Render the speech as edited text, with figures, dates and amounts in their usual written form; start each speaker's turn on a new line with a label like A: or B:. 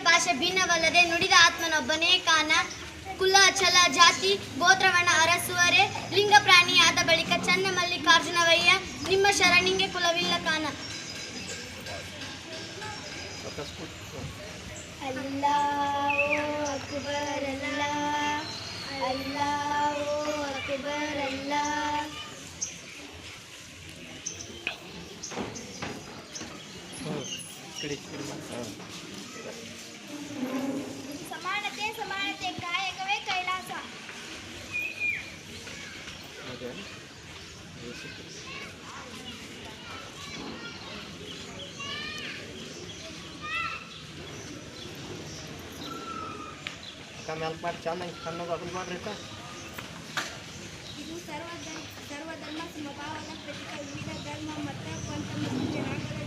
A: ಭಾಷೆ ಭಿನ್ನವಲ್ಲದೆ ನುಡಿದ ಆತ್ಮನೊಬ್ಬನೇ ಕಾನ. ಕುಲ ಛಲ ಜಾತಿ ಗೋತ್ರವನ್ನ ಅರಸುವರೆ ಲಿಂಗ ಪ್ರಾಣಿಯಾದ ಬಳಿಕ ಚನ್ನ ಮಲ್ಲಿಕಾರ್ಜುನವಯ್ಯ ನಿಮ್ಮ ಶರಣಿಗೆ ಕುಲವಿಲ್ಲ ಕಾನ. ಅಲ್ಲಾಹೋ ಅಕ್ಬರ್ ಅಲ್ಲಾಹ್, ಅಲ್ಲಾಹೋ ಅಕ್ಬರ್ ಅಲ್ಲಾಹ್. ಸಮಾನತೆ ಸಮಾನತೆ ಕಾಯಕವೇ ಕೈಲಾಸ.
B: ಮೆಲ್ಕ್ ಮಾಡಿ ಚೆನ್ನಾಗಿ ಸಣ್ಣಗೆ ಅದನ್ನು ಮಾಡ್ರಿ.
A: ಇದು ಸರ್ವಧರ್ಮ ಸಮಭಾವದ ಪ್ರತೀಕ. ವಿವಿಧ ಧರ್ಮ ಮತ ಪಂಥ ಮತ್ತು ಜನಾಂಗದ